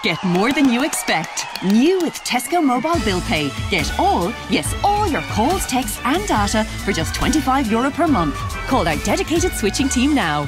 Get more than you expect. New with Tesco Mobile Bill Pay. Get all, yes, all your calls, texts and data for just €25 per month. Call our dedicated switching team now.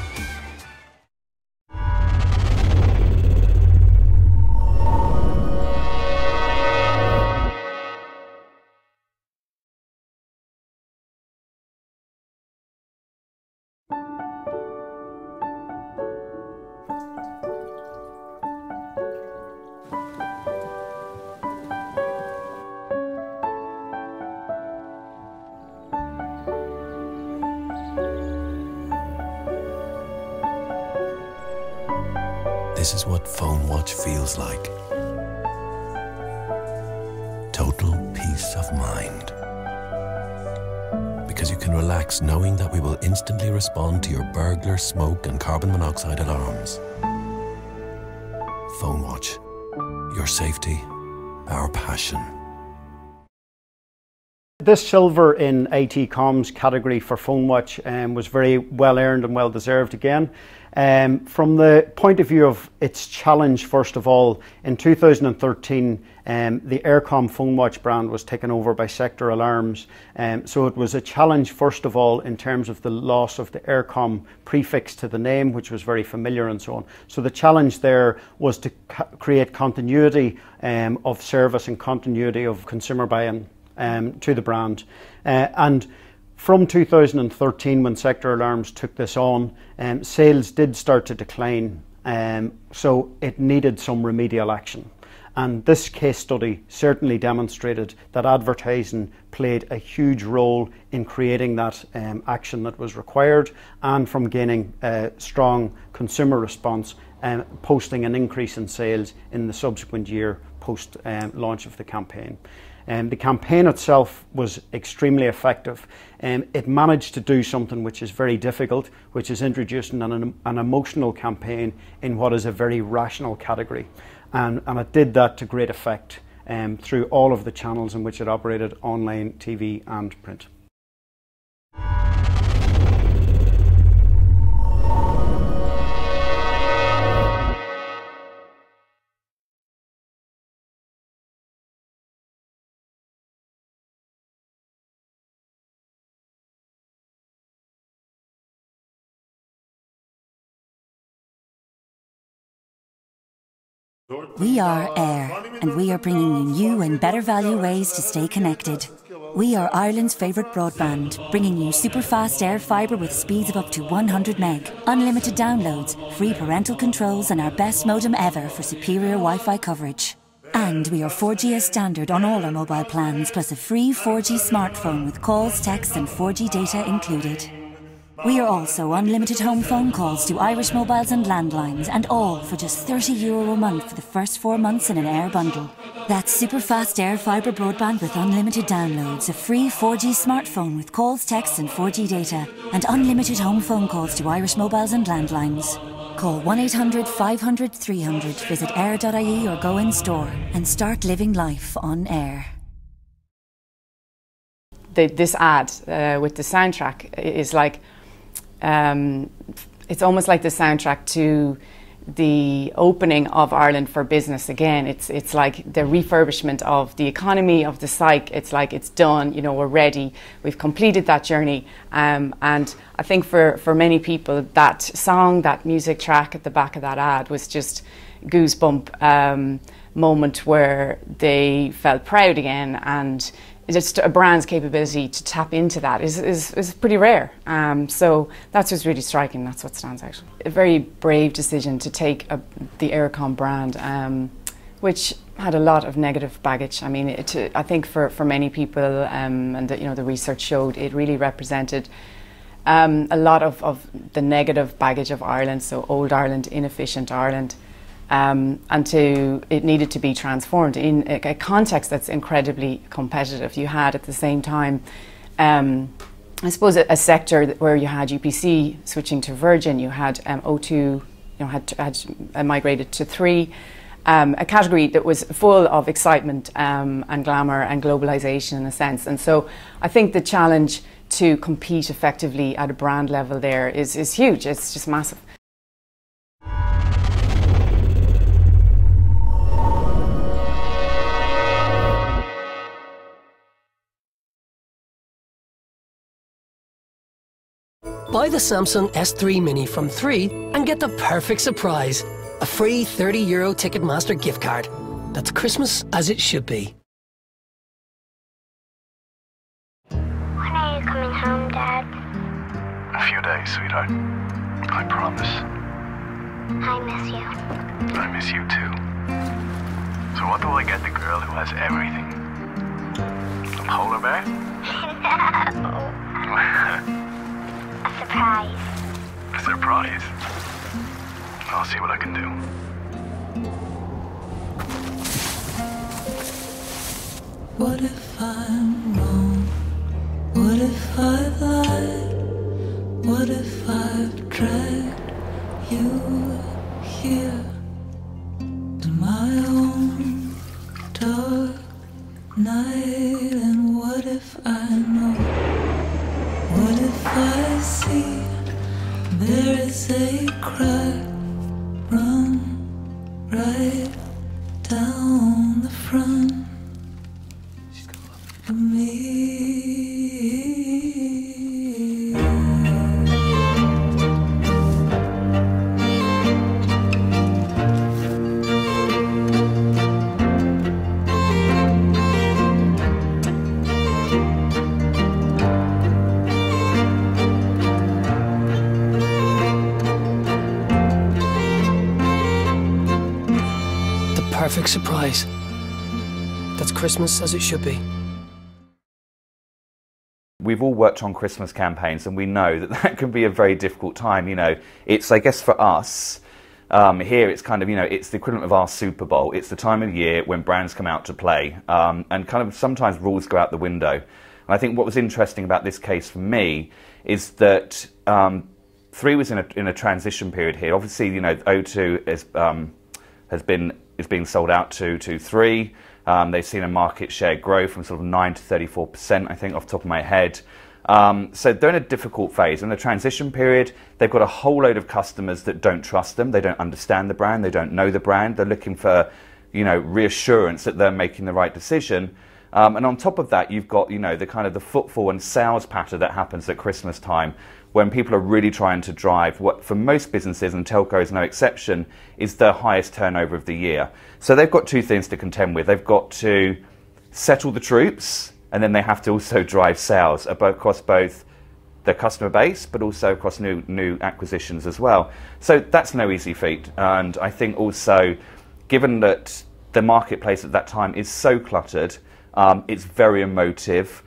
This is what Phone Watch feels like. Total peace of mind. Because you can relax knowing that we will instantly respond to your burglar, smoke and carbon monoxide alarms. Phone Watch. Your safety, our passion. This silver in AT Comms category for Phone Watch was very well earned and well deserved again. From the point of view of its challenge, first of all, in 2013 the Eircom Phone Watch brand was taken over by Sector Alarms, so it was a challenge first of all in terms of the loss of the Eircom prefix to the name, which was very familiar and so on. So the challenge there was to create continuity of service and continuity of consumer buy-in to the brand. And from 2013, when Sector Alarms took this on, sales did start to decline, so it needed some remedial action. And this case study certainly demonstrated that advertising played a huge role in creating that action that was required, and from gaining a strong consumer response, posting an increase in sales in the subsequent year post launch of the campaign. The campaign itself was extremely effective. It managed to do something which is very difficult, which is introducing an emotional campaign in what is a very rational category. And it did that to great effect through all of the channels in which it operated: online, TV and print. We are Air, and we are bringing you new and better value ways to stay connected. We are Ireland's favourite broadband, bringing you super fast air fibre with speeds of up to 100 meg, unlimited downloads, free parental controls and our best modem ever for superior Wi-Fi coverage. And we are 4G as standard on all our mobile plans, plus a free 4G smartphone with calls, texts and 4G data included. We are also unlimited home phone calls to Irish mobiles and landlines, and all for just €30 a month for the first 4 months in an Air bundle. That's super fast air fibre broadband with unlimited downloads, a free 4G smartphone with calls, texts and 4G data, and unlimited home phone calls to Irish mobiles and landlines. Call 1800 500 300, visit air.ie or go in store and start living life on Air. This ad with the soundtrack is like, it's almost like the soundtrack to the opening of Ireland for business again. It's like the refurbishment of the economy, of the psyche. It's like it's done, you know, we're ready, we've completed that journey. And I think for many people, that song, that music track at the back of that ad was just goosebump moment where they felt proud again, and just a brand's capability to tap into that is pretty rare. So that's what's really striking, that's what stands out. A very brave decision to take the Eircom brand, which had a lot of negative baggage. I mean, I think for many people, and the research showed it really represented a lot of the negative baggage of Ireland, so old Ireland, inefficient Ireland. And it needed to be transformed in a context that's incredibly competitive. You had at the same time, I suppose, a sector where you had UPC switching to Virgin, you had O2, had migrated to 3, a category that was full of excitement and glamour and globalization in a sense. And so I think the challenge to compete effectively at a brand level there is huge. It's just massive. Buy the Samsung S3 Mini from 3 and get the perfect surprise. A free €30 Ticketmaster gift card. That's Christmas as it should be. When are you coming home, Dad? A few days, sweetheart. I promise. I miss you. I miss you too. So what do I get the girl who has everything? A polar bear? No. A surprise. A surprise? I'll see what I can do. What if I'm wrong? What if I've lied? What if I've dragged you here to my own dark night? And what if I know? What if I see there is a crack run right down the front of me? Perfect surprise. That's Christmas as it should be. We've all worked on Christmas campaigns and we know that that can be a very difficult time. You know, it's, I guess for us, here it's kind of, you know, it's the equivalent of our Super Bowl. It's the time of year when brands come out to play and kind of sometimes rules go out the window. And I think what was interesting about this case for me is that 3 was in a transition period here. Obviously, you know, O2 is being sold out to 3. They've seen a market share grow from sort of 9 to 34%, I think, off the top of my head. So they're in a difficult phase. In the transition period, they've got a whole load of customers that don't trust them. They don't understand the brand. They don't know the brand. They're looking for, you know, reassurance that they're making the right decision. And on top of that, you've got, you know, the kind of the footfall and sales pattern that happens at Christmas time, when people are really trying to drive what, for most businesses, and telco is no exception, is their highest turnover of the year. So they've got 2 things to contend with. They've got to settle the troops, and then they have to also drive sales across both their customer base, but also across new acquisitions as well. So that's no easy feat. And I think also, given that the marketplace at that time is so cluttered, it's very emotive.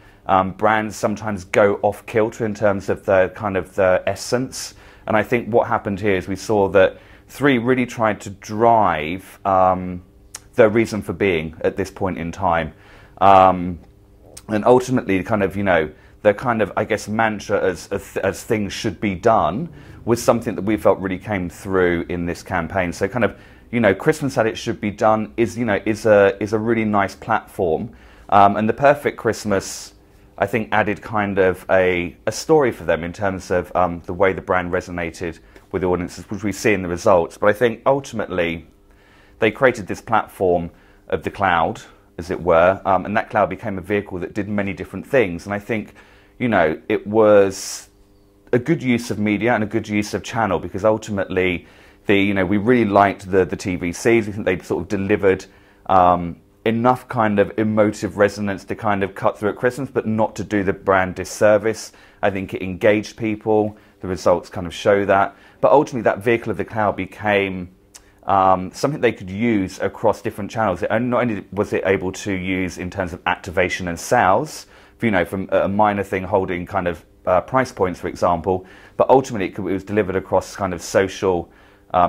Brands sometimes go off kilter in terms of the kind of the essence, and I think what happened here is we saw that 3 really tried to drive their reason for being at this point in time, and ultimately, kind of, you know, the kind of, I guess, mantra as things should be done was something that we felt really came through in this campaign. So kind of, you know, Christmas as it should be done is, you know, is a really nice platform, and the perfect Christmas, I think, added kind of a story for them in terms of the way the brand resonated with the audiences, which we see in the results. But I think ultimately they created this platform of the cloud, as it were, and that cloud became a vehicle that did many different things. And I think, you know, it was a good use of media and a good use of channel, because ultimately, you know, we really liked the TVCs. We think they sort of delivered enough kind of emotive resonance to kind of cut through at Christmas, but not to do the brand disservice. I think it engaged people. The results kind of show that. But ultimately, that vehicle of the cloud became something they could use across different channels. Not only was it able to use in terms of activation and sales, you know, from a minor thing holding kind of price points, for example, but ultimately it was delivered across kind of social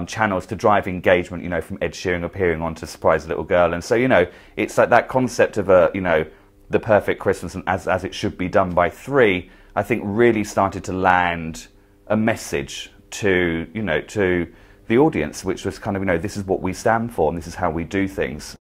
channels to drive engagement, you know, from Ed Sheeran appearing on to Surprise the Little Girl. And so, you know, it's like that concept of you know, the perfect Christmas and as it should be done by 3, I think really started to land a message to, you know, to the audience, which was kind of, you know, this is what we stand for and this is how we do things.